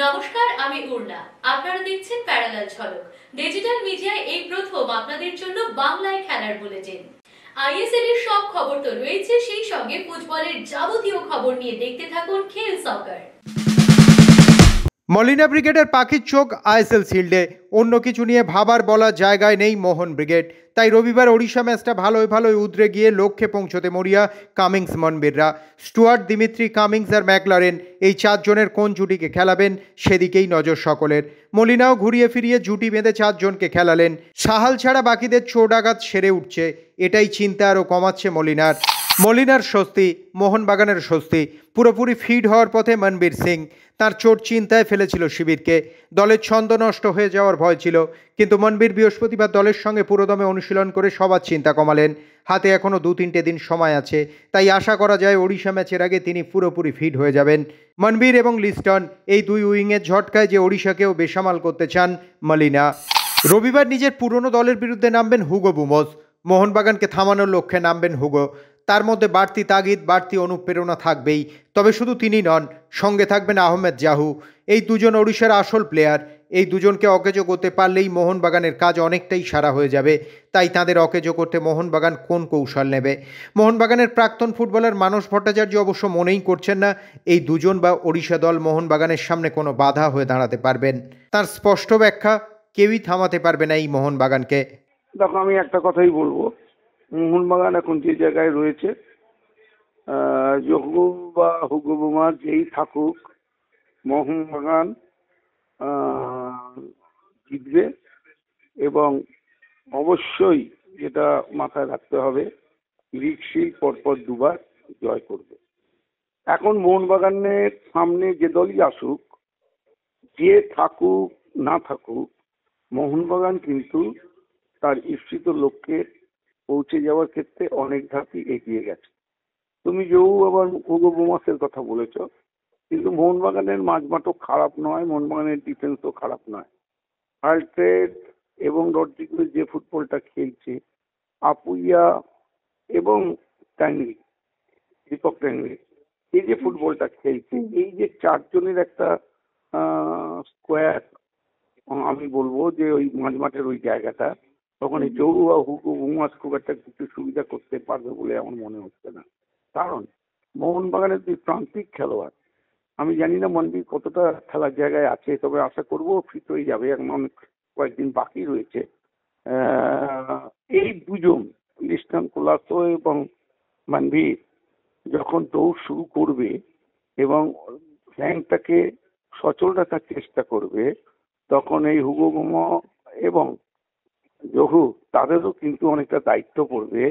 নমস্কার, আমি উর্না। আপনারা দেখছেন প্যারালাল ঝলক। ডিজিটাল মিডিয়ায় এই প্রথম আপনাদের জন্য বাংলায় খেলার বুলেটিন। আইএসএল এর সব খবর তো রয়েছে, সেই সঙ্গে ফুটবলের যাবতীয় খবর নিয়ে দেখতে থাকুন খেল সকার। মলিনা ব্রিগেডের পাখির চোখ আইএসএল শিল্ডে। অন্য কিছু নিয়ে ভাবার বলার জায়গায় নেই মোহন ব্রিগেড। তাই রবিবার ওড়িশা ম্যাচটা ভালোই উতরে গিয়ে লক্ষ্যে পৌঁছতে মরিয়া কামিংস মনবীররা। স্টুয়ার্ট, দিমিত্রি, কামিংস আর ম্যাকলারেন, এই চারজনের কোন জুটিকে খেলাবেন সেদিকেই নজর সকলের। মলিনাও ঘুরিয়ে ফিরিয়ে জুটি বেঁধে চারজনকে খেলালেন। সাহাল ছাড়া বাকিদের চোটাঘাত সেরে উঠছে, এটাই চিন্তা আরও কমাচ্ছে মলিনার স্বস্তি, মোহনবাগানের স্বস্তি। পুরোপুরি ফিট হওয়ার পথে মনবীর সিং। তার চোট চিন্তায় ফেলেছিল শিবিরকে। দলের ছন্দ নষ্ট হয়ে যাওয়ার ভয় ছিল, কিন্তু মনবীর বৃহস্পতিবার দলের সঙ্গে পুরোদমে অনুশীলন করে সবার চিন্তা কমালেন। হাতে এখনও 2-3 দিন সময় আছে, তাই আশা করা যায় ওড়িশা ম্যাচের আগে তিনি পুরোপুরি ফিট হয়ে যাবেন। মনবীর এবং লিস্টন, এই দুই উইংয়ের ঝটকায় যে ওড়িশাকেও বেসামাল করতে চান মলিনা। রবিবার নিজের পুরনো দলের বিরুদ্ধে নামবেন হুগো বুমোস। মোহনবাগানকে থামানোর লক্ষ্যে নামবেন হুগো। তার মধ্যে বাড়তি তাগিদ, বাড়তি অনুপ্রেরণা থাকবেই। তবে শুধু তিনি নন, সঙ্গে থাকবেন আহমেদ জাহু। এই দুজন ওড়িশার আসল প্লেয়ার। এই দুজনকে অকেজো করতে পারলেই মোহনবাগানের কাজ অনেকটাই সারা হয়ে যাবে। তাই তাদের অকেজো করতে মোহনবাগান কোন কৌশল নেবে? মোহনবাগানের প্রাক্তন ফুটবলার মানস ভট্টাচার্য অবশ্য মনেই করছেন না এই দুজন বা ওড়িশা দল মোহনবাগানের সামনে কোনো বাধা হয়ে দাঁড়াতে পারবেন। তার স্পষ্ট ব্যাখ্যা, কেউই থামাতে পারবে না এই মোহনবাগানকে। দেখো, আমি একটা কথাই বলবো, মোহনবাগান এখন যে জায়গায় রয়েছে, জহু বা হুগো বোমা যেই থাকুক, মোহনবাগান জিতবে। এবং অবশ্যই যেটা মাথায় রাখতে হবে, লিগ শিল্ড পরপর দুবার জয় করবে। এখন মোহনবাগানের সামনে যে দলই আসুক, যে থাকুক না থাকুক, মোহনবাগান কিন্তু তার ইচ্ছিত লক্ষ্যে পৌঁছে যাওয়ার ক্ষেত্রে অনেক ধাপই এগিয়ে গেছে। তুমি জহু আবার হুগো বোমাসের কথা বলেছ, কিন্তু মোহনবাগানের মাঝমাঠও খারাপ নয়, মোহনবাগানের ডিফেন্সও খারাপ নয়। আলট্রেড এবং রড্রিগো যে ফুটবলটা খেলছে, আপুইয়া এবং ট্যাংরি, দীপক ট্যাংরি, এই যে ফুটবলটা খেলছে, এই যে চারজনের একটা স্কোয়ার, আমি বলবো যে ওই মাঝমাঠের ওই জায়গাটা, তখন এই জহু বা হুগো বোমাস খুব একটা কিছু সুবিধা করতে পারবে বলে আমার মনে হচ্ছে না। কারণ মোহনবাগানের দুই প্রান্তিক খেলোয়াড়, আমি জানি না মনবীর কতটা খেলার জায়গায় আছে, তবে আশা করবো ফিট হয়ে যাবে, এখন অনেক কয়েকদিন বাকি রয়েছে। এই দুজন লিস্টন কোলাসো এবং মনবীর যখন দৌড় শুরু করবে এবং ফ্ল্যাঙ্কটাকে সচল রাখার চেষ্টা করবে, তখন এই হুগো বোমা এবং জহু তাদেরও কিন্তু অনেকটা দায়িত্ব পড়বে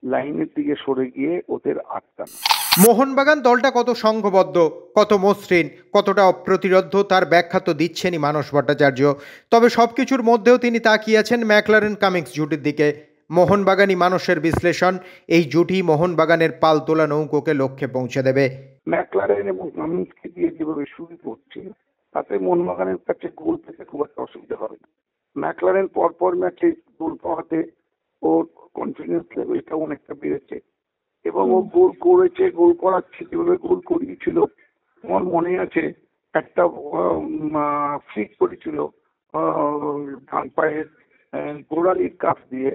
লাইনের দিকে সরে গিয়ে ওদের আটকানো। মোহনবাগান দলটা কত সংঘবদ্ধ, কত মসৃণ, কতটা অপ্রতিরোধ্য, তার ব্যাখ্যা তো দিচ্ছেনই মানস ভট্টাচার্য। তবে সবকিছুর মধ্যেও তিনি তাকিয়ে আছেন ম্যাকলারেন কামিংস জুটির দিকে। মোহনবাগানই মানুষের বিশ্লেষণ, এই জুটি মোহনবাগানের পাল তোলা নৌকোকে লক্ষ্যে পৌঁছে দেবে। ম্যাকলারেন এবং কামিংসকে দিয়ে যেভাবে শুরু করছে, তাতে মোহনবাগানের কাছে গোল পেতে খুব একটা অসুবিধা হবে না। ম্যাকলারেন পরপর ম্যাচে গোল পাওয়াতে ওর কনফিডেন্স লেভেলটা অনেকটা বেড়েছে এবং ও গোল করেছে, গোল করাচ্ছে, যেভাবে গোল করিয়েছিল আমার মনে আছে, একটা ফ্লিক করেছিল ডান পায়ের গোড়ালির কাছ দিয়ে,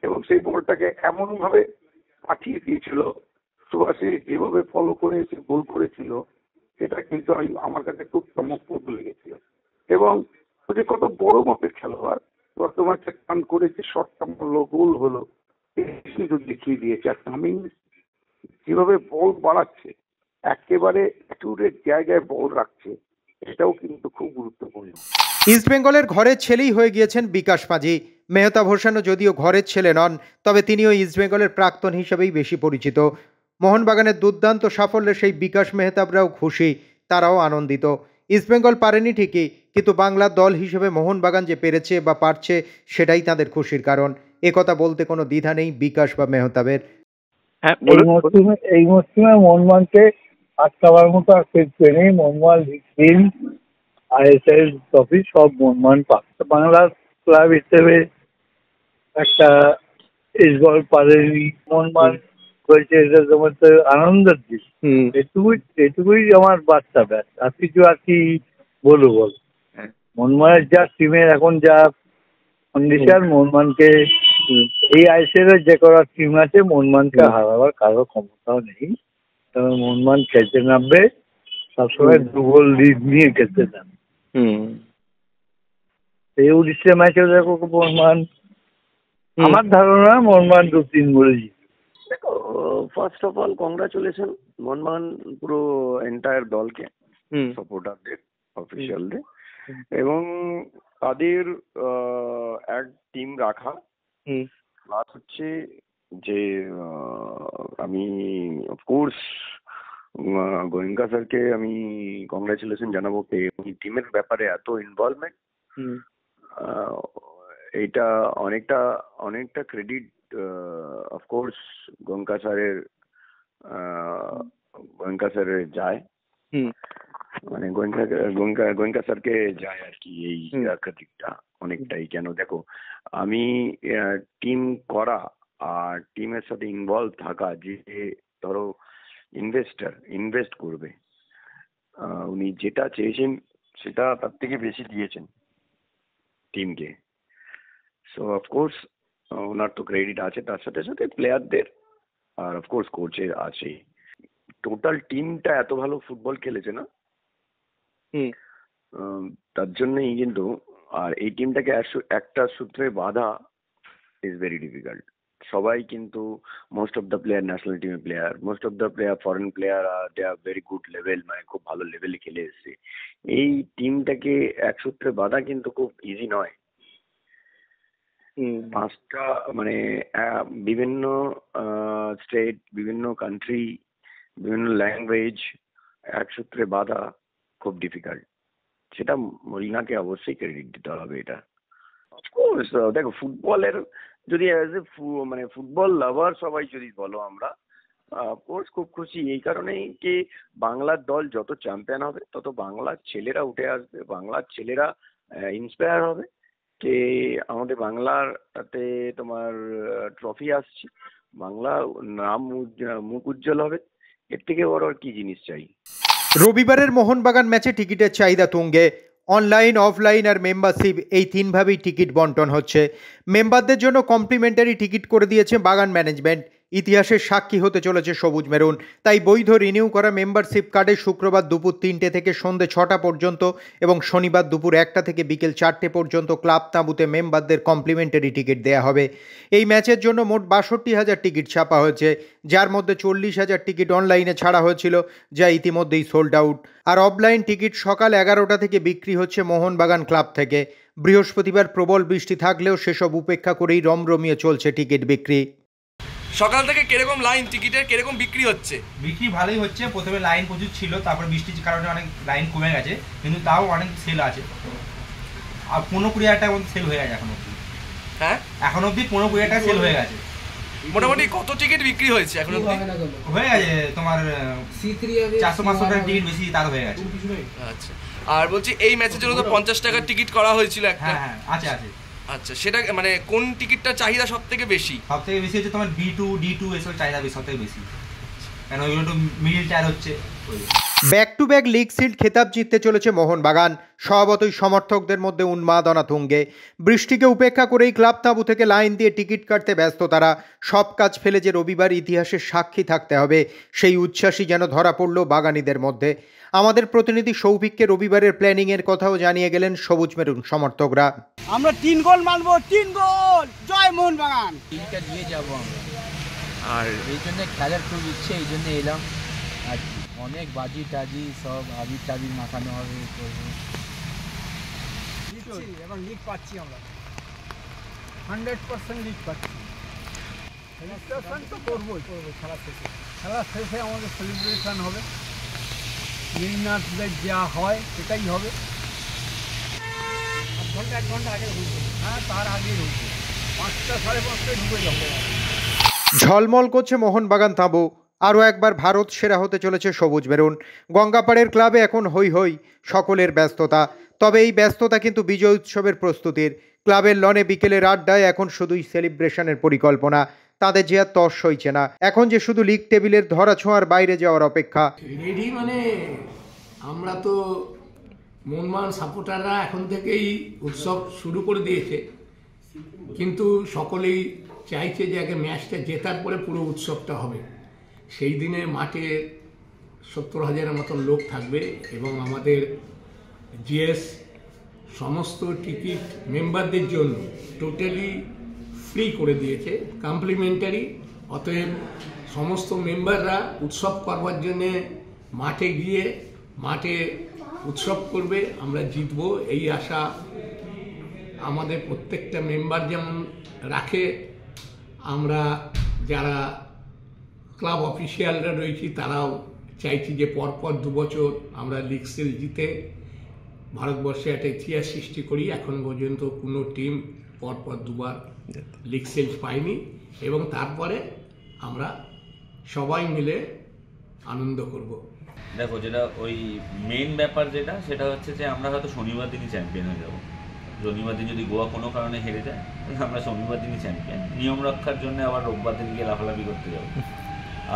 এবং সেই বলটাকে এমন ভাবে পাঠিয়ে দিয়েছিল, সুভাষিস যেভাবে ফলো করে এসে গোল করেছিল, সেটা কিন্তু আমার কাছে খুব চমকপ্রদ লেগেছিল। এবং ও যে কত বড় মাপের খেলোয়াড়, বর্তমানে রান করে যে শটটা মারলো, গোল হলো, কিন্তু দেখিয়ে দিয়েছে। আর কামিংস যেভাবে বল বাড়াচ্ছে, একেবারে অ্যাকিউরেট জায়গায় বল রাখছে, এটাও কিন্তু খুব গুরুত্বপূর্ণ। ইস্টবেঙ্গলের ঘরের ছেলেই হয়ে গিয়েছেন বিকাশ মাঝি। মেহতাব হোসেনও যদিও ঘরের ছেলে নন, তবে তিনিও ইস্টবেঙ্গলের প্রাক্তন হিসেবেই বেশি পরিচিত। মোহনবাগানের দুর্দান্ত সাফল্যে সেই বিকাশ মেহতাবরাও খুশি, তারাও আনন্দিত। ইস্টবেঙ্গল পারেনি ঠিকই, কিন্তু বাংলার দল হিসেবে মোহনবাগান যে পেরেছে বা পারছে, সেটাই তাদের খুশির কারণ। একথা বলতে কোনো দ্বিধা নেই বিকাশ বা মেহতাবের। এই মরশুমে মোহনবাগানকে আটকাবার মতো আর খেলছে নেই। মোহনবাগান লিগ, আইএসএল ট্রফি সব মোহনবাগান পাচ্ছে। বাংলার ক্লাব হিসেবে একটা ইস্টবেঙ্গল পারেনি, মোহনবাগান হয়েছে, এটা তোমার আনন্দের দিক। এটুকুই আমার বার্তা। ব্যাস আর কিছু বলো। হ্যাঁ। মোহনবাগানের যা টিমের এখন যা কন্ডিশন, মোহনবাগানকে এই আইসিএল এর যে কটা টিম আছে মোহনবাগানকে হারাবার কারো ক্ষমতাও নেই। কারণ মোহনবাগান খেলতে নামবে সবসময় 2 গোল লিড নিয়ে খেলতে নামবে। এই উড়িষ্যা ম্যাচে দেখো মোহনবাগান, আমার ধারণা মোহনবাগান 2-3 গোলে জিতবে। দেখো, first of all congratulation Mohun Bagan পুরো এন্টায়ার দলকে, সাপোর্টারদের, অফিসিয়ালদের, এবং তাদের এক টিম রাখা। প্লাস হচ্ছে যে আমি অফকোর্স গোয়েঙ্কা স্যারকে আমি কংগ্রাচুলেশন জানাবো উনি টিমের ব্যাপারে এত ইনভলভমেন্ট। এইটা অনেকটা ক্রেডিট অফকোর্স গোয়েঙ্কা স্যারের যায়, মানে গোয়েঙ্কা স্যারকে যায় আর কি এই ক্রেডিটটা অনেকটাই। কেন দেখো, আমি টিম করা আর টিমের সাথে ইনভলভ থাকা, যে ধরো ইনভেস্ট করবে, উনি যেটা চেয়েছেন সেটা তার থেকে বেশি দিয়েছেন টিমকে। সো অফকোর্স ওনার তো ক্রেডিট আছে, তার সাথে সাথে প্লেয়ারদের আর অফকোর্স কোচের আছে। টোটাল টিমটা এত ভালো ফুটবল খেলেছে না, তার জন্যই কিন্তু। আর এই টিমটাকে একটা সূত্রে বাঁধা ইজ ভেরি ডিফিকাল্ট। সবাই কিন্তু most of the player national টিমের player, most of the player foreign player, they are very good level, মানে খুব ভালো লেভেলে খেলে এসছে। এই টিমটাকে এক সূত্রে বাঁধা কিন্তু খুব ইজি নয়। 5টা মানে বিভিন্ন স্টেট, বিভিন্ন কান্ট্রি, বিভিন্ন ল্যাঙ্গুয়েজ এক সূত্রে বাঁধা খুব ডিফিকাল্ট। সেটা মরিনাকে অবশ্যই ক্রেডিট দিতে হবে এটা। অফকোর্স দেখো, ফুটবলের যদি মানে ফুটবল লাভার সবাই যদি বলো, আমরা অফকোর্স খুব খুশি এই কারণেই কি বাংলার দল যত চ্যাম্পিয়ন হবে তত বাংলার ছেলেরা উঠে আসবে, বাংলার ছেলেরা ইন্সপায়ার হবে যে আমাদের বাংলার তাতে তোমার ট্রফি আসছে, বাংলা নাম মুখ উজ্জ্বল হবে। এর থেকে বড় আর কি জিনিস চাই। রবিবারের মোহনবাগান ম্যাচে টিকিটের চাহিদা তুঙ্গে। অনলাইন, অফলাইন আর মেম্বারশিপ, এই 3ভাবেই টিকিট বন্টন হচ্ছে। মেম্বারদের জন্য কমপ্লিমেন্টারি টিকিট করে দিয়েছে বাগান ম্যানেজমেন্ট। ইতিহাসের সাক্ষী হতে চলেছে সবুজ মেরুন। তাই বৈধ রিনিউ করা মেম্বারশিপ কার্ডে শুক্রবার দুপুর 3টে থেকে সন্ধ্যে 6টা পর্যন্ত এবং শনিবার দুপুর 1টা থেকে বিকেল 4টে পর্যন্ত ক্লাব তাঁবুতে মেম্বারদের কমপ্লিমেন্টারি টিকিট দেওয়া হবে। এই ম্যাচের জন্য মোট 62,000 টিকিট ছাপা হয়েছে, যার মধ্যে 40,000 টিকিট অনলাইনে ছাড়া হয়েছিল, যা ইতিমধ্যেই সোল্ড আউট। আর অফলাইন টিকিট সকাল 11টা থেকে বিক্রি হচ্ছে মোহনবাগান ক্লাব থেকে। বৃহস্পতিবার প্রবল বৃষ্টি থাকলেও সেসব উপেক্ষা করেই রমরমিয়ে চলছে টিকিট বিক্রি। সকাল থেকে কিরকম লাইন টিকিটের, কিরকম বিক্রি হচ্ছে? বিক্রি ভালোই হচ্ছে। প্রথমে লাইন প্রচুর ছিল, তারপর বৃষ্টির কারণে অনেক লাইন কমে গেছে, কিন্তু তাও অনেক সেল আছে। আর 15-20 টাকার মধ্যে সেল হয়ে গেছে এখন অবধি। হ্যাঁ, এখন অবধি 15-20 টাকা সেল হয়ে গেছে। মোটামুটি কত টিকিট বিক্রি হয়েছে এখন অবধি? হয়ে গেছে তোমার 400-500 টাকার টিকিট বেশি তার হয়ে গেছে। আচ্ছা, আর বলছি এই ম্যাচের জন্য তো 50 টাকার টিকিট করা হয়েছিল একটা। হ্যাঁ হ্যাঁ, আছে আছে। আচ্ছা, সেটা মানে কোন টিকিটটা চাহিদা সব থেকে বেশি? সব থেকে বেশি হচ্ছে তোমার B2, D2 এসব চাহিদা সব থেকে বেশি, কেন ওইগুলো একটু মিডিল টায়ার হচ্ছে। Back to back league sealed খেতাব জিততে চলেছে মোহনবাগান। স্বভাবতই সমর্থকদের মধ্যে উন্মাদনা তুঙ্গে। বৃষ্টিকে উপেক্ষা করেই ক্লাব তাঁবু থেকে লাইন দিয়ে টিকিট কাটতে ব্যস্ত তারা। সব কাজ ফেলে যে রবিবার ইতিহাসের সাক্ষী থাকতে হবে, সেই উচ্ছ্বাসই যেন ধরা পড়ল বাগানীদের মধ্যে। আমাদের প্রতিনিধি সৌভিককে রবিবারের প্ল্যানিংয়ের কথাও জানিয়ে গেলেন সবুজ মেরুন সমর্থকরা। আমরা 3 গোল মানবো, 3 গোল, জয় মোহনবাগান। টিমটা দিয়ে যাবো আমরা, আর এই জন্য খেলার খুব ইচ্ছে, এই জন্য এলাম। আর অনেক বাজি টাজি সব আবির টাবির মাখানো হবে, করবো। এবং লিগ পাচ্ছি আমরা, 100% লিগ পাচ্ছি। সেলিব্রেশন তো করবোই, খেলা শেষে আমাদের সেলিব্রেশন হবে। উইনারদের যা হয় সেটাই হবে। 1 ঘন্টা আগে ঢুকবো। হ্যাঁ, তার আগে ঢুকবো, 5টা 5:30টায় ঢুকে যাবো। ঝলমল করছে মোহনবাগান তাঁবু। আরও একবার ভারত সেরা হতে চলেছে সবুজ মেরুন। গঙ্গাপাড়ের ক্লাবে এখন হই হই, সকলের ব্যস্ততা। তবে এই ব্যস্ততা কিন্তু বিজয় উৎসবের প্রস্তুতির। ক্লাবের লনে বিকেলের আড্ডায় এখন শুধুই সেলিব্রেশনের পরিকল্পনা। তাদের যে আর তর সইছে না, এখন যে শুধু লিগ টেবিলের ধরা ছোঁয়ার বাইরে যাওয়ার অপেক্ষা। রেডি মানে আমরা তো মোহনবাগান সাপোর্টাররা এখন থেকেই উৎসব শুরু করে দিয়েছে, কিন্তু সকলেই চাইছে যে আগে ম্যাচটা জেতার পরে পুরো উৎসবটা হবে। সেই দিনে মাঠে 70,000-এর মতন লোক থাকবে এবং আমাদের জিএস সমস্ত টিকিট মেম্বারদের জন্য টোটালি ফ্রি করে দিয়েছে, কমপ্লিমেন্টারি। অতএব সমস্ত মেম্বাররা উৎসব করবার জন্যে মাঠে গিয়ে মাঠে উৎসব করবে, আমরা জিতবো এই আশা আমাদের প্রত্যেকটা মেম্বার যেমন রাখে, আমরা যারা ক্লাব অফিসিয়ালরা রয়েছি তারাও চাইছি যে পরপর 2 বছর আমরা লিগ সিল জিতে ভারতবর্ষে একটা ইতিহাস সৃষ্টি করি। এখন পর্যন্ত কোনো টিম পরপর 2 বার লিগ সিল পায়নি এবং তারপরে আমরা সবাই মিলে আনন্দ করব। দেখো, যেটা ওই মেন ব্যাপার সেটা হচ্ছে যে আমরা হয়তো শনিবার দিনই চ্যাম্পিয়ন হয়ে যাবো। শনিবার দিন যদি গোয়া কোনো কারণে হেরে যায়, আমরা শনিবার দিনই চ্যাম্পিয়ন। নিয়ম রক্ষার জন্য আবার রোববার দিন গিয়ে লাফালাফি করতে যাবো।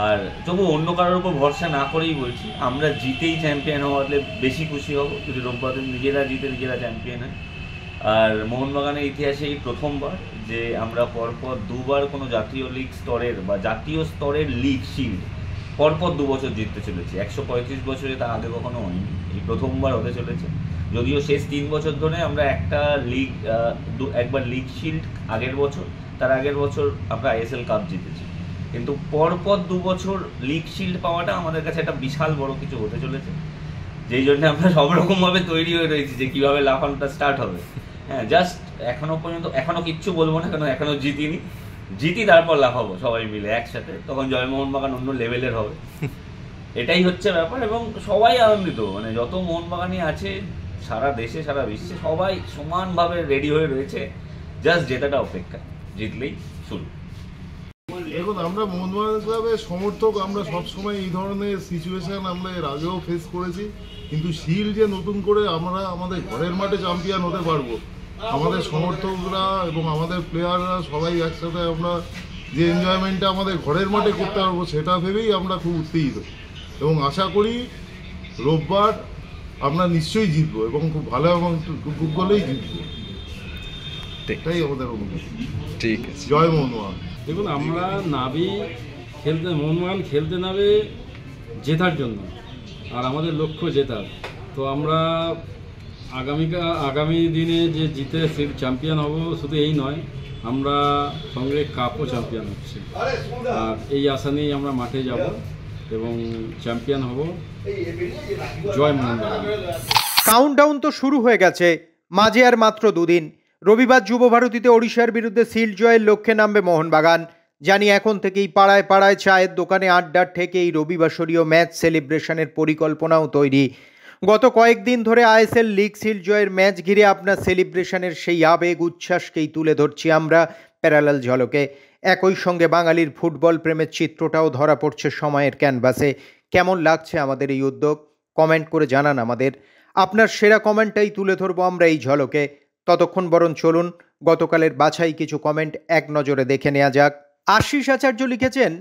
আর তবু অন্য কারোর উপর ভরসা না করেই বলছি, আমরা জিতেই চ্যাম্পিয়ন হওয়ালে বেশি খুশি হব যদি রোববার দিন নিজেরা জিতে নিজেরা চ্যাম্পিয়ন হয়। আর মোহনবাগানের ইতিহাসে এই প্রথমবার যে আমরা পরপর 2 বার কোনো জাতীয় লিগ স্তরের বা জাতীয় স্তরের লিগ শিল্ড পরপর 2 বছর জিততে চলেছি। 135 বছরে তা আগে কখনো হয়নি, এই প্রথমবার হতে চলেছে। যদিও শেষ 3 বছর ধরে আমরা একবার লিগ শিল্ড আগের বছর, তার আগের বছর আমরা আইএসএল কাপ জিতেছি, কিন্তু পরপর 2 বছর লিগ শিল্ড পাওয়াটা আমাদের কাছে একটা বিশাল বড় কিছু হতে চলেছে, যেই জন্য আমরা সব রকমভাবে তৈরি হয়ে রয়েছি যে কীভাবে লাফানোটা স্টার্ট হবে। হ্যাঁ, জাস্ট এখনো কিচ্ছু বলবো না, কেন এখনো জিতি তারপর লাফাবো সবাই মিলে একসাথে, তখন জয়মোহনবাগান অন্য লেভেলের হবে। এটাই হচ্ছে ব্যাপার এবং সবাই আনন্দিত, মানে যত মোহনবাগানই আছে সারা দেশে সারা বিশ্বে সবাই সমানভাবে রেডি হয়ে রয়েছে, জাস্ট জেতাটা অপেক্ষা, জিতলেই শুরু। দেখুন, আমরা মোহনবাগান ক্লাবের সমর্থক, আমরা সবসময় এই ধরনের সিচুয়েশন আমরা এর আগেও ফেস করেছি, কিন্তু শিল্ড যে নতুন করে আমরা আমাদের ঘরের মাঠে চ্যাম্পিয়ন হতে পারবো, আমাদের সমর্থকরা এবং আমাদের প্লেয়াররা সবাই একসাথে আমরা যে এনজয়মেন্টটা আমাদের ঘরের মাঠে করতে পারবো সেটা ভেবেই আমরা খুব উত্তেজিত এবং আশা করি রোববার আমরা নিশ্চয়ই জিতবো এবং খুব ভালো এবং খুব গোলেই জিতবো, এটাই আমাদের অনুভূতি। ঠিক আছে, জয় মোহনবাগান। দেখুন, আমরা মোহনবাগান খেলতে নামে জেতার জন্য, আর আমাদের লক্ষ্য জেতার। তো আমরা আগামী দিনে যে জিতে চ্যাম্পিয়ন হব, শুধু এই নয়, আমরা সঙ্গে কাপও চ্যাম্পিয়ন হচ্ছে, আর এই আশা নিয়েই আমরা মাঠে যাব এবং চ্যাম্পিয়ন হব। জয় মোহনবাগান। কাউন্টডাউন তো শুরু হয়ে গেছে, মাঝে আর মাত্র 2 দিন। রবিবার যুবভারতীতে ওড়িশার বিরুদ্ধে সিল জয়ের লক্ষ্যে নামবে মোহনবাগান। জানি এখন থেকেই পাড়ায় পাড়ায় চায়ের দোকানে আড্ডার থেকে এই রবিবাসরীয় ম্যাচ সেলিব্রেশনের পরিকল্পনাও তৈরি। গত কয়েকদিন ধরে আইএসএল লিগ সিল জয়ের ম্যাচ ঘিরে আপনার সেলিব্রেশনের সেই আবেগ উচ্ছ্বাসকেই তুলে ধরছি আমরা প্যারালাল ঝলকে। একই সঙ্গে বাঙালির ফুটবল প্রেমের চিত্রটাও ধরা পড়ছে সময়ের ক্যানভাসে। কেমন লাগছে আমাদের এই উদ্যোগ? কমেন্ট করে জানান আমাদের। আপনার সেরা কমেন্টটাই তুলে ধরবো আমরা এই ঝলকে। ততক্ষণ বরং চলুন গতকালের বাছাই কিছু কমেন্ট এক নজরে দেখে নেওয়া যাক। আশিস আচার্য লিখেছেন,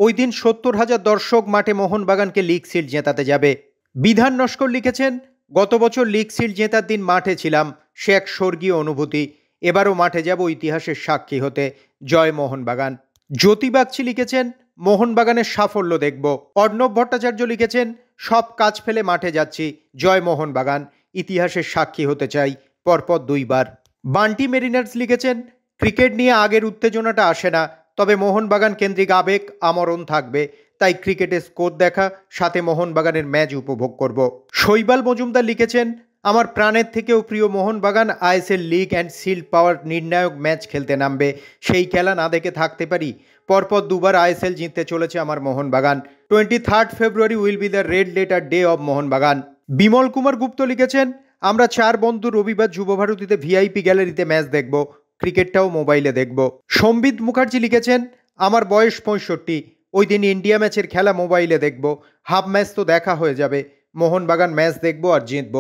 ওই দিন 70,000 দর্শক মাঠে মোহনবাগানকে লিগ সিল জেতাতে যাবে। বিধান নস্কর লিখেছেন, গত বছর লিগ সিল জেতার দিন মাঠে ছিলাম, সে এক স্বর্গীয় অনুভূতি। এবারও মাঠে যাব ইতিহাসের সাক্ষী হতে। জয় মোহনবাগান। জ্যোতি বাগচি লিখেছেন, মোহনবাগানের সাফল্য দেখব। অর্ণব ভট্টাচার্য লিখেছেন, সব কাজ ফেলে মাঠে যাচ্ছি, জয় মোহনবাগান, ইতিহাসের সাক্ষী হতে চাই পরপর 2 বার। বান্টি মেরিনার্স লিখেছেন, ক্রিকেট নিয়ে আগের উত্তেজনাটা আসে না, তবে মোহনবাগান কেন্দ্রিক আবেগ আমরণ থাকবে, তাই ক্রিকেটের স্কোর দেখা, সাথে মোহনবাগানের ম্যাচ উপভোগ করব। শৈবাল মজুমদার লিখেছেন, আমার প্রাণের থেকেও প্রিয় Mohun Bagan ISL league and shield পাওয়ার নির্ণায়ক ম্যাচ খেলতে নামবে, সেই খেলা না দেখে থাকতে পারি। পরপর 2 বার আইএসএল জিততে চলেছে আমার Mohun Bagan. 23 February will be the red letter day of Mohun Bagan. Bimal Kumar Gupta লিখেছেন, আমরা 4 বন্ধু রবিবার যুবভারতীতে ভিআইপি গ্যালারিতে ম্যাচ দেখব, ক্রিকেটটাও মোবাইলে দেখব। সম্বিত মুখার্জি লিখেছেন, আমার বয়স 65, ওই দিন ইন্ডিয়া ম্যাচের খেলা মোবাইলে দেখব, হাফ ম্যাচ তো দেখা হয়ে যাবে, মোহনবাগান ম্যাচ দেখব আর জিতব।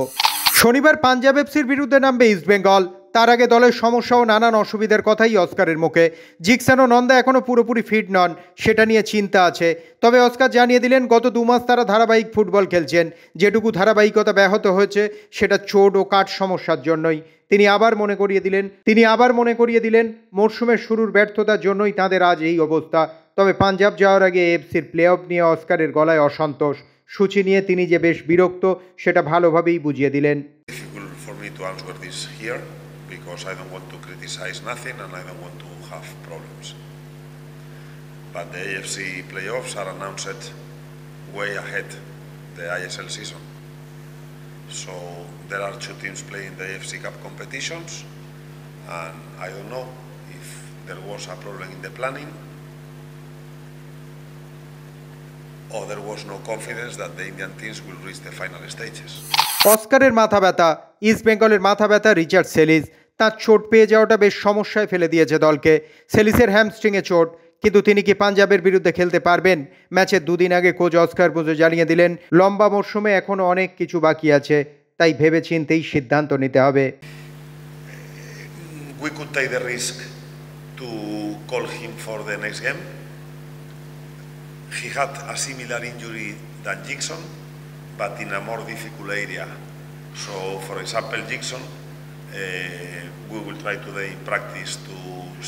শনিবার পাঞ্জাব এফসির বিরুদ্ধে নামবে ইস্টবেঙ্গল, তার আগে দলের সমস্যা ও নানান অসুবিধার কথাই অস্কারের মুখে। জিকসন ও নন্দা এখনও পুরোপুরি ফিট নন, সেটা নিয়ে চিন্তা আছে। তবে অস্কার জানিয়ে দিলেন গত 2 মাস তারা ধারাবাহিক ফুটবল খেলছেন। যেটুকু ধারাবাহিকতা ব্যাহত হয়েছে সেটা চোট ও কাঠ সমস্যার জন্যই। তিনি আবার মনে করিয়ে দিলেন মরশুমের শুরুর ব্যর্থতার জন্যই তাদের আজ এই অবস্থা। তবে পাঞ্জাব যাওয়ার আগে এএফসির প্লে অফ নিয়ে অস্কারের গলায় অসন্তোষ। সূচি নিয়ে তিনি যে বেশ বিরক্ত সেটা ভালোভাবেই বুঝিয়ে দিলেন। For me to answer this here because I don't want to criticize nothing and I don't want to have problems. But the AFC playoffs are announced way ahead the ISL season. So there are 2 teams playing the AFC Cup competitions and I don't know if there was a problem in the planning or there was no confidence that the Indian teams will reach the final stages. অস্কারের মাথা ব্যথা, east বেঙ্গলের মাথা ব্যথা Richard সেলিস। তার চোট পেয়ে যাওয়াটা বেশ সমস্যায় ফেলে দিয়েছে দলকে। সেলিসের হ্যামস্ট্রিংয়ে চোট, কিন্তু তিনি কি পাঞ্জাবের বিরুদ্ধে খেলতে পারবেন? ম্যাচের 2 দিন আগে কোচ অস্কার বোজো জানিয়ে দিলেন লম্বা মরশুমে এখনও অনেক কিছু বাকি আছে, তাই ভেবেচিন্তেই সিদ্ধান্ত নিতে হবে। We could take the risk to call him for the next game. He had a similar injury than Jackson, but in a more difficult area. So, for example, Jackson, we will try today in practice to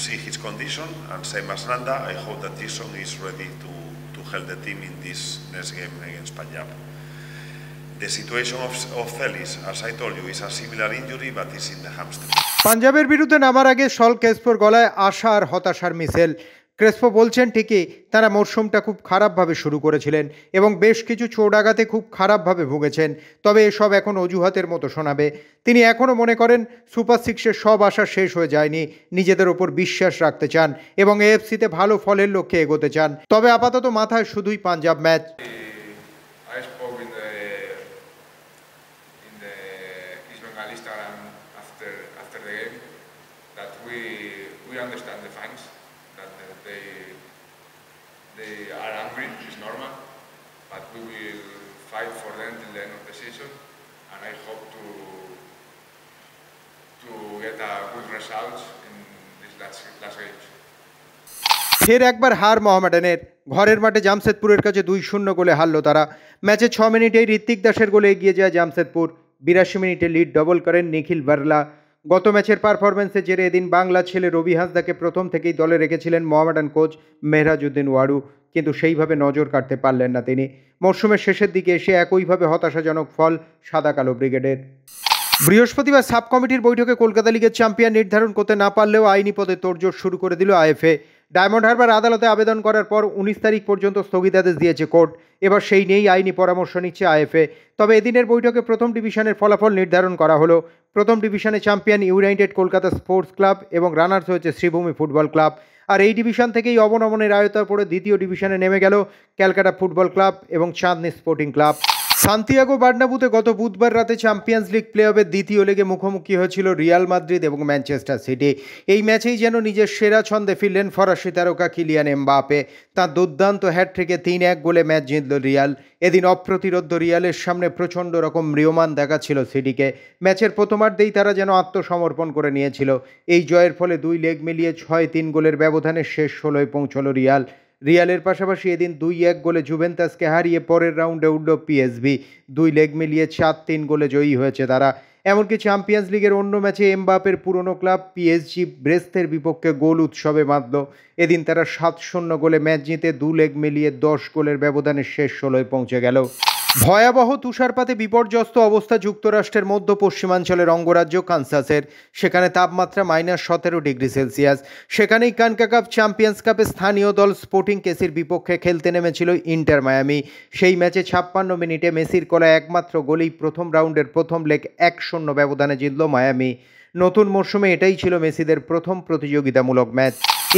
see his condition, and same as Nanda, I hope that Jackson is ready to help the team in this next game against Punjab. The situation of Celis, as I told you, is a similar injury, but it's in the hamstring. পাঞ্জাবের বিরুদ্ধে নামার আগে সল ক্রেসপোর গলায় আশা আর হতাশার মিশেল। Crespo বলছেন ঠিকই তারা মরশুমটা খুব খারাপভাবে শুরু করেছিলেন এবং বেশ কিছু চোট আঘাতে খুব খারাপভাবে ভুগেছেন, তবে এসব এখন অজুহাতের মতো শোনাবে। তিনি এখনও মনে করেন সুপার 6-এর সব আশা শেষ হয়ে যায়নি, নিজেদের ওপর বিশ্বাস রাখতে চান এবং এএফসিতে ভালো ফলের লক্ষ্যে এগোতে চান। তবে আপাতত মাথায় শুধুই Punjab match. We understand the fans that they are angry, it's normal, but we will fight for them till the end of the season, and I hope to get a good results in this last games. ফের একবার হার মোহামেডানের। ঘরের মাঠে জামশেদপুরের কাছে 2-0 গোলে হারল তারা। ম্যাচে 6 মিনিটেই ঋত্বিক দাসের গোলে এগিয়ে যায় জামশেদপুর। 82 মিনিটে লিড ডবল করেন নিখিল বারলা। গত ম্যাচের পারফরমেন্সের জেরে এদিন বাংলা ছেলে রবি হাঁসদাকে প্রথম থেকেই দলে রেখেছিলেন মোহামেডান কোচ মেহরাজউদ্দিন ওয়াড়ু, কিন্তু সেইভাবে নজর কাটতে পারলেন না তিনি। মরশুমের শেষের দিকে এসে একইভাবে হতাশাজনক ফল সাদা কালো ব্রিগেডের। বৃহস্পতিবার সাব কমিটির বৈঠকে কলকাতা লিগের চ্যাম্পিয়ন নির্ধারণ করতে না পারলেও আইনি পদে তোড়জোড় শুরু করে দিল আইএফএ। ডায়মন্ড হারবার আদালতে আবেদন করার পর 19 তারিখ পর্যন্ত স্থগিতাদেশ দিয়েছে কোর্ট। এবার সেই নিয়েই আইনি পরামর্শ নিচ্ছে আইএফএ। তবে এদিনের বৈঠকে প্রথম ডিভিশনের ফলাফল নির্ধারণ করা হলো। প্রথম ডিভিশনে champion United Kolkata sports club এবং রানার্স হয়েছে শ্রীভূমি ফুটবল ক্লাব। আর এই ডিভিশন থেকেই অবনমনের আয়তায় পড়ে দ্বিতীয় ডিভিশনে নেমে গেল ক্যালকাটা ফুটবল ক্লাব এবং চাঁদনি স্পোর্টিং ক্লাব। সান্তিয়াগো বার্নাবুতে গত বুধবার রাতে চ্যাম্পিয়ন্স লিগ প্লে অফের দ্বিতীয় লেগে মুখোমুখি হয়েছিল রিয়াল মাদ্রিদ এবং ম্যানচেস্টার সিটি। এই ম্যাচেই যেন নিজের সেরা ছন্দে ফিরলেন ফরাসি তারকা কিলিয়ান এমবাপে। তাঁর দুর্দান্ত হ্যাটট্রিকে 3-1 গোলে ম্যাচ জিতল রিয়াল। এদিন অপ্রতিরোধ্য রিয়ালের সামনে প্রচণ্ড রকম ম্রিয়মান দেখাচ্ছিল সিটিকে। ম্যাচের প্রথমার্ধেই তারা যেন আত্মসমর্পণ করে নিয়েছিল। এই জয়ের ফলে 2 লেগ মিলিয়ে 6-3 গোলের ব্যবধানে শেষ 16-এ পৌঁছল রিয়াল। রিয়ালের পাশাপাশি এদিন 2-1 গোলে জুভেন্টাসকে হারিয়ে পরের রাউন্ডে উঠল পিএসভি। 2 লেগ মিলিয়ে 4-3 গোলে জয়ী হয়েছে তারা। এমনকি চ্যাম্পিয়ন্স লিগের অন্য ম্যাচে এমবাপের পুরনো ক্লাব পিএসজি ব্রেস্তের বিপক্ষে গোল উৎসবে মাতল। এদিন তারা 7-0 গোলে ম্যাচ জিতে 2 লেগ মিলিয়ে 10 গোলের ব্যবধানে শেষ 16-এ পৌঁছে গেল। ভয়াবহ তুষারপাতে বিপর্যস্ত অবস্থা যুক্তরাষ্ট্রের মধ্য পশ্চিমাঞ্চলের অঙ্গরাজ্য কানসাসের। সেখানে তাপমাত্রা -17 ডিগ্রি সেলসিয়াস। সেখানেই কনকাকাফ চ্যাম্পিয়ন্স কাপে স্থানীয় দল স্পোর্টিং কেসির বিপক্ষে খেলতে নেমেছিল ইন্টার মায়ামি। সেই ম্যাচে 56 মিনিটে মেসির কলায় একমাত্র গোলেই প্রথম রাউন্ডের প্রথম লেগ 1-0 ব্যবধানে জিতল মায়ামি। নতুন মরশুমে এটাই ছিল মেসিদের প্রথম প্রতিযোগিতামূলক ম্যাচ।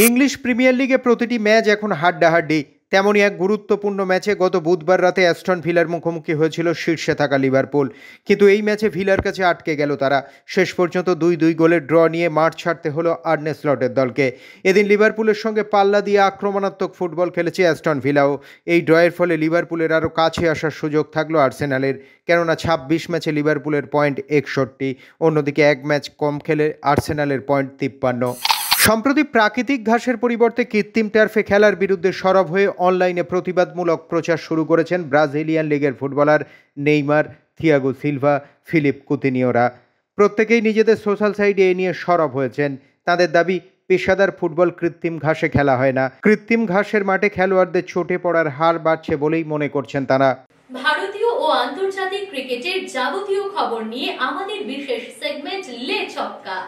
ইংলিশ প্রিমিয়ার লিগে প্রতিটি ম্যাচ এখন হাড্ডাহাড্ডি। তেমনই এক গুরুত্বপূর্ণ ম্যাচে গত বুধবার রাতে অ্যাস্টন ভিলার মুখোমুখি হয়েছিল শীর্ষে থাকা লিভারপুল, কিন্তু এই ম্যাচে ভিলার কাছে আটকে গেল তারা। শেষ পর্যন্ত 2-2 গোলের ড্র নিয়ে মাঠ ছাড়তে হলো আর্নে স্লটের দলকে। এদিন লিভারপুলের সঙ্গে পাল্লা দিয়ে আক্রমণাত্মক ফুটবল খেলেছে অ্যাস্টন ভিলাও। এই ড্রয়ের ফলে লিভারপুলের আরও কাছে আসার সুযোগ থাকলো আর্সেনালের, কেননা 26 ম্যাচে লিভারপুলের পয়েন্ট 61, অন্যদিকে এক ম্যাচ কম খেলে আর্সেনালের পয়েন্ট 53। সম্প্রতি প্রাকৃতিক ঘাসের পরিবর্তে কৃত্রিম টার্ফে খেলার বিরুদ্ধে সরব হয়ে অনলাইনে প্রতিবাদমূলক প্রচার শুরু করেছেন ব্রাজিলিয়ান লিগের footballer Neymar, Thiago Silva, Philippe কুতিনিওরা। প্রত্যেকেই নিজেদের সোশ্যাল সাইটে এ নিয়ে সরব হয়েছেন। তাদের দাবি, পেশাদার ফুটবল কৃত্রিম ঘাসে খেলা হয় না, কৃত্রিম ঘাসের মাঠে খেলোয়াড়দের চোটে পড়ার হার বাড়ছে বলেই মনে করছেন তারা। ভারতীয় ও আন্তর্জাতিক ক্রিকেটের যাবতীয় খবর নিয়ে আমাদের বিশেষ সেগমেন্ট লে ছক্কা।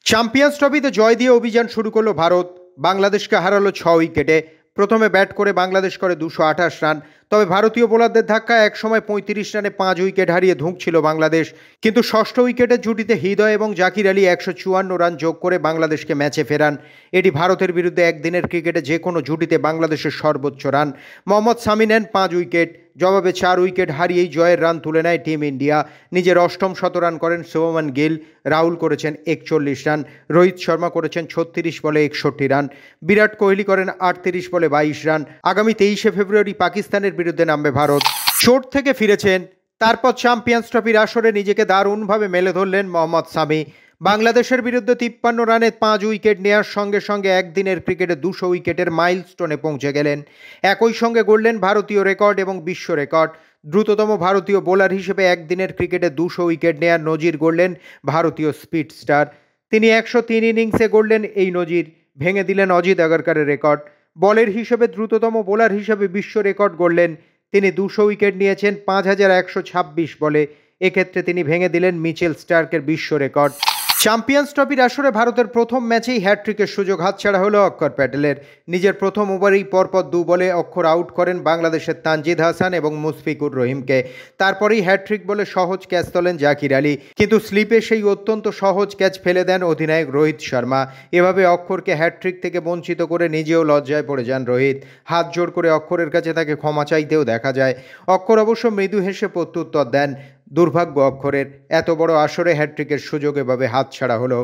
চ্যাম্পিয়ন্স ট্রফিতে জয় দিয়ে অভিযান শুরু করলো ভারত। বাংলাদেশকে হারালো 6 উইকেটে। প্রথমে ব্যাট করে বাংলাদেশ করে 228 রান, তবে ভারতীয় বোলারদের ধাক্কায় একসময় 35 রানে 5 উইকেট হারিয়ে ধুঁকছিল বাংলাদেশ। কিন্তু ষষ্ঠ উইকেটের জুটিতে হৃদয় এবং জাকির আলী 154 রান যোগ করে বাংলাদেশকে ম্যাচে ফেরান। এটি ভারতের বিরুদ্ধে একদিনের ক্রিকেটে যে কোনো জুটিতে বাংলাদেশের সর্বোচ্চ রান। মোহাম্মদ সামি নেন 5 উইকেট, জবাবে 4 উইকেট হারিয়েই জয়ের রান তুলে নেয় টিম ইন্ডিয়া। নিজের অষ্টম শতরান করেন শুভমান গিল, রাহুল করেছেন 41 রান, রোহিত শর্মা করেছেন 36 বলে 61 রান, বিরাট কোহলি করেন 38 বলে 22 রান। আগামী 23শে ফেব্রুয়ারি পাকিস্তানের বিরুদ্ধে নামবে ভারত। চোট থেকে ফিরেছেন, তারপর চ্যাম্পিয়ন্স ট্রফির আসরে নিজেকে দারুণভাবে মেলে ধরলেন মোহাম্মদ সামি। বাংলাদেশের বিরুদ্ধে 53 রানে 5 উইকেট নেওয়ার সঙ্গে সঙ্গে একদিনের ক্রিকেটে 200 উইকেটের মাইলস্টোনে পৌঁছে গেলেন। একই সঙ্গে গড়লেন ভারতীয় রেকর্ড এবং বিশ্ব রেকর্ড। দ্রুততম ভারতীয় বোলার হিসেবে একদিনের ক্রিকেটে 200 উইকেট নেওয়ার নজির গড়লেন ভারতীয় স্পিড স্টার। তিনি 103 ইনিংসে গড়লেন এই নজির, ভেঙে দিলেন অজিত আগারকারের রেকর্ড। বলের হিসেবে দ্রুততম বোলার হিসেবে বিশ্ব রেকর্ড গড়লেন। তিনি 200 উইকেট নিয়েছেন 5126 বলে। এক্ষেত্রে তিনি ভেঙে দিলেন মিচেল স্টার্কের বিশ্ব রেকর্ড। চ্যাম্পিয়ন্স ট্রফির আসরে ভারতের প্রথম ম্যাচেই হ্যাটট্রিকের সুযোগ হাতছাড়া হলো অক্ষর প্যাটেলের। নিজের প্রথম ওভারেই পরপর 2 বলে অক্ষর আউট করেন বাংলাদেশের তানজিদ হাসান এবং মুশফিকুর রহিমকে। তারপরেই হ্যাটট্রিক বলে সহজ ক্যাচ তোলেন জাকির আলী, কিন্তু স্লিপে সেই অত্যন্ত সহজ ক্যাচ ফেলে দেন অধিনায়ক রোহিত শর্মা। এভাবে অক্ষরকে হ্যাটট্রিক থেকে বঞ্চিত করে নিজেও লজ্জায় পড়ে যান রোহিত। হাত জোড় করে অক্ষরের কাছে তাকে ক্ষমা চাইতেও দেখা যায়। অক্ষর অবশ্য মৃদু হেসে প্রত্যুত্তর দেন। দুর্ভাগ্য অক্ষরের, এত বড় আসরে হ্যাটট্রিকের সুযোগ এভাবে হাতছাড়া হলো।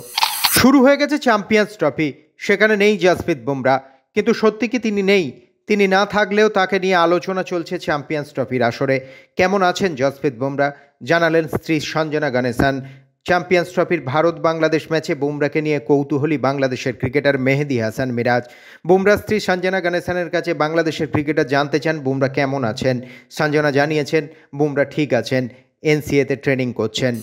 শুরু হয়ে গেছে চ্যাম্পিয়ন্স ট্রফি, সেখানে নেই জাসপ্রীত বুমরা। কিন্তু সত্যি কি তিনি নেই? তিনি না থাকলেও তাকে নিয়ে আলোচনা চলছে চ্যাম্পিয়ন্স ট্রফির আসরে। কেমন আছেন জাসপ্রীত বুমরা, জানালেন স্ত্রী সঞ্জনা গানেসান। চ্যাম্পিয়ন্স ট্রফির ভারত বাংলাদেশ ম্যাচে বুমরাকে নিয়ে কৌতূহলী বাংলাদেশের ক্রিকেটার মেহেদি হাসান মিরাজ। বুমরার স্ত্রী সঞ্জনা গানেসানের কাছে বাংলাদেশের ক্রিকেটার জানতে চান বুমরা কেমন আছেন। সঞ্জনা জানিয়েছেন বুমরা ঠিক আছেন, এনসিএতে ট্রেনিং করছেন।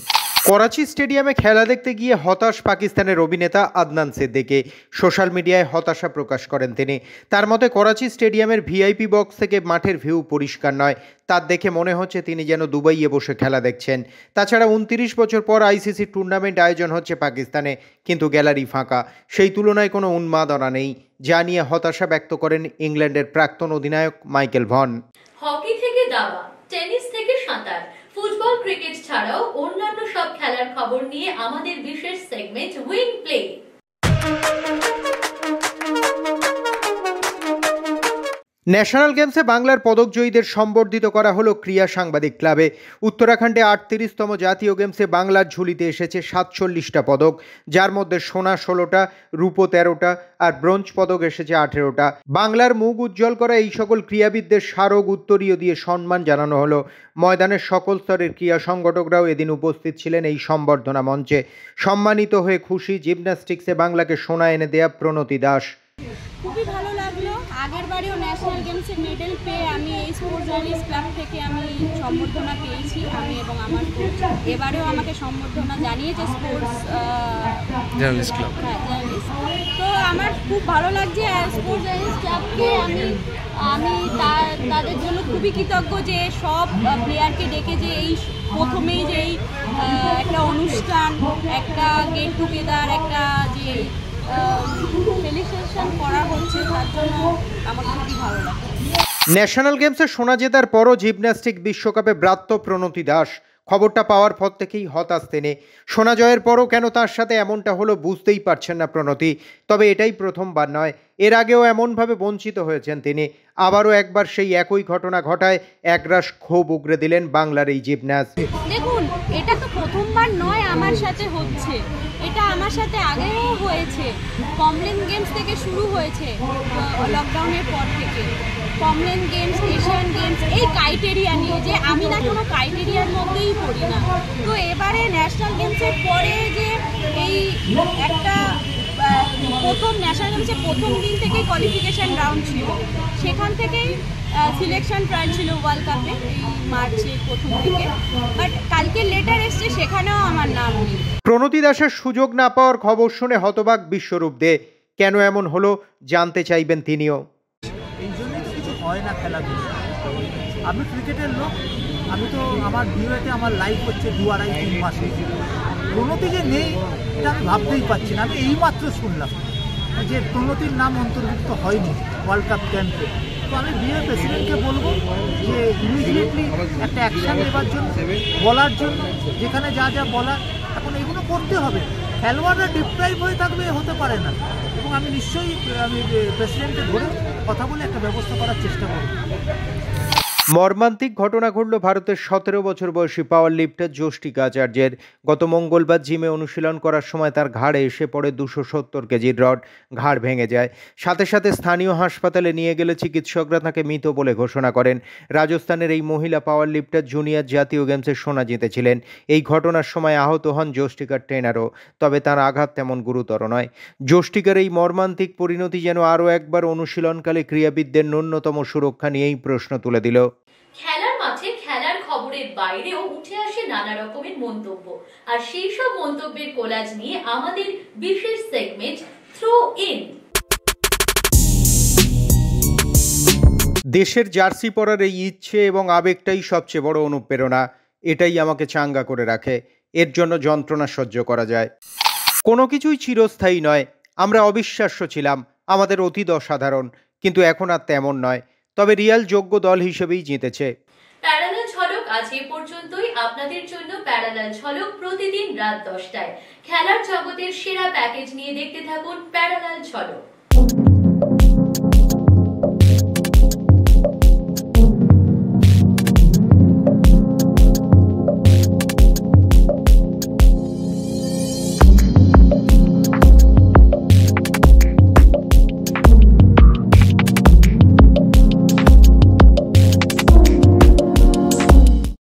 করাচি স্টেডিয়ামে খেলা দেখতে গিয়ে হতাশ পাকিস্তানের অভিনেতা আদনান সিদ্দিকী। সোশ্যাল মিডিয়ায় হতাশা প্রকাশ করেন তিনি। তার মতে করাচি স্টেডিয়ামের ভিআইপি বক্স থেকে মাঠের ভিউ পরিষ্কার নয়। তার দেখে মনে হচ্ছে তিনি যেন দুবাইয়ে বসে খেলা দেখছেন। তাছাড়া 29 বছর পর আইসিসি টুর্নামেন্ট আয়োজন হচ্ছে পাকিস্তানে, কিন্তু গ্যালারি ফাঁকা। সেই তুলনায় কোনো উন্মাদনা নেই, যা নিয়ে হতাশা ব্যক্ত করেন ইংল্যান্ডের প্রাক্তন অধিনায়ক মাইকেল ভন। হকি থেকে দাবা, টেনিস থেকে সাঁতার, ফুটবল ক্রিকেট ছাড়াও অন্যান্য সব খেলার খবর নিয়ে আমাদের বিশেষ সেগমেন্ট উইং প্লে। ন্যাশনাল গেমসে বাংলার পদকজয়ীদের সম্বর্ধিত করা হলো ক্রীড়া সাংবাদিক ক্লাবে। উত্তরাখণ্ডে 38তম জাতীয় গেমসে বাংলার ঝুলিতে এসেছে 47টা পদক, যার মধ্যে সোনা 16টা, রূপো 13টা আর ব্রোঞ্জ পদক এসেছে 18টা। বাংলার মুখ উজ্জ্বল করা এই সকল ক্রীড়াবিদদের স্মারক উত্তরীয় দিয়ে সম্মান জানানো হলো। ময়দানের সকল স্তরের ক্রীড়া সংগঠকরাও এদিন উপস্থিত ছিলেন এই সম্বর্ধনা মঞ্চে। সম্মানিত হয়ে খুশি জিমন্যাস্টিক্সে বাংলাকে সোনা এনে দেয়া প্রণতি দাস। খুবই ভালো লাগলো। আগের বারেও ন্যাশনাল গেমসে মেডেল পেয়ে আমি এই স্পোর্টস জার্নালিস্ট ক্লাব থেকে আমি সম্বর্ধনা পেয়েছি, আমি এবং আমার কোচ। এবারেও আমাকে সম্বর্ধনা জানিয়েছে স্পোর্টস জার্নালিস্ট ক্লাব। তো আমার খুব ভালো লাগছে স্পোর্টস জার্নালিস্ট ক্লাবকে। আমি তাদের জন্য খুবই কৃতজ্ঞ যে সব প্লেয়ারকে ডেকে যে এই প্রথমেই যে একটা অনুষ্ঠান, একটা গেট টুগেদার, একটা যে সেলিব্রেশন করা হচ্ছে, তার জন্য আমার খুবই ভালো লাগে। ন্যাশনাল গেমসে সোনা জেতার পরও জিমন্যাস্টিক বিশ্বকাপে ব্রাত্য প্রণতি দাস। খবরটা পাওয়ার পর থেকেই হতাশ তিনি। সোনা জয়ের পরও কেন তার সাথে এমনটা হলো বুঝতেই পারছেন না প্রণতি। তবে এটাই প্রথমবার নয়, এর আগেও এমনভাবে বঞ্চিত হয়েছেন তিনি। আবারও একবার সেই একই ঘটনা ঘটায় একরাশ ক্ষোভ উগরে দিলেন বাংলার এই জিমন্যাস্ট। দেখুন, এটা তো প্রথমবার নয় আমার সাথে হচ্ছে, এটা আমার সাথে আগেও হয়েছে। কমনওয়েলথ গেমস থেকে শুরু হয়েছে, লকডাউনের পর থেকে। কমনওয়েলথ গেমস, এশিয়ান গেমস, এই ক্রাইটেরিয়া নিয়ে যে আমি না কোনো ক্রাইটেরিয়ার মধ্যেই পড়ি না। তো এবারে ন্যাশনাল গেমসের পরে যে এই একটা প্রথম ন্যাশনাল গেমসের প্রথম দিন থেকেই কোয়ালিফিকেশন রাউন্ড ছিল, সেখান থেকেই সিলেকশন ট্রায়াল ছিল ওয়ার্ল্ড কাপে এই মার্চের প্রথম দিকে। বাট কালকে লেটার এসছে, সেখানেও আমার নাম নেই। প্রণতি দাসের সুযোগ না পাওয়ার খবর শুনে হতবাক বিশ্বরূপ দে। কেন এমন হলো জানতে চাইবেন তিনিও। এই জন্যই কিছু হয় না খেলাধুলো। আমি ক্রিকেটের লোক, আমি তো আমার বিয়েতে আমার লাইফ হচ্ছে 2-2.5-3 মাসে। প্রণতি যে নেই এটা আমি ভাবতেই পারছি না। আমি এইমাত্র শুনলাম যে প্রণতির নাম অন্তর্ভুক্ত হয়নি ওয়ার্ল্ড কাপ ক্যাম্পে। তো আমি বিএর প্রেসিডেন্টকে বলবো যে ইমিডিয়েটলি একটা অ্যাকশান নেবার জন্য, বলার জন্য, যেখানে যা যা বলার এখন এগুলো করতে হবে। খেলোয়াড়রা ডিপ্রাইভ হয়ে থাকবে, হতে পারে না। এবং আমি নিশ্চয়ই প্রেসিডেন্টকে ধরে কথা বলে একটা ব্যবস্থা করার চেষ্টা করব। মর্মান্তিক ঘটনা ঘটল ভারতের 17 বছর বয়সী পাওয়ার লিফটার যষ্টিকা আচার্যের। গত মঙ্গলবার জিমে অনুশীলন করার সময় তার ঘাড়ে এসে পড়ে 270 কেজির রড। ঘাড় ভেঙে যায়। সাথে সাথে স্থানীয় হাসপাতালে নিয়ে গেলে চিকিৎসকরা তাকে মৃত বলে ঘোষণা করেন। রাজস্থানের এই মহিলা পাওয়ার লিফটার জুনিয়র জাতীয় গেমসে সোনা জিতেছিলেন। এই ঘটনার সময় আহত হন যষ্টিকার ট্রেনারও, তবে তার আঘাত তেমন গুরুতর নয়। যষ্টিকার এই মর্মান্তিক পরিণতি যেন আরও একবার অনুশীলনকালে ক্রীড়াবিদদের ন্যূনতম সুরক্ষা নিয়েই প্রশ্ন তুলে দিল। খেলার মাঠে খেলার খবরের বাইরেও উঠে আসে নানা রকমের মন্তব্য, আর সেই সব মন্তব্যের কোলাজ নিয়ে আমাদের বিশেষ সেগমেন্ট থ্রো ইন। দেশের জার্সি পরার এই ইচ্ছে এবং আবেগটাই সবচেয়ে বড় অনুপ্রেরণা। এটাই আমাকে চাঙ্গা করে রাখে। এর জন্য যন্ত্রণা সহ্য করা যায়। কোনো কিছুই চিরস্থায়ী নয়। আমরা অবিশ্বাস্য ছিলাম, আমাদের অতীত অসাধারণ, কিন্তু এখন আর তেমন নয়। তবে রিয়াল যোগ্য দল হিসেবেই জিতেছে। প্যারালাল ঝলক আজ এ পর্যন্তই। আপনাদের জন্য প্যারালাল ঝলক প্রতিদিন রাত 10টায়। খেলার জগতের সেরা প্যাকেজ নিয়ে দেখতে থাকুন প্যারালাল ঝলক।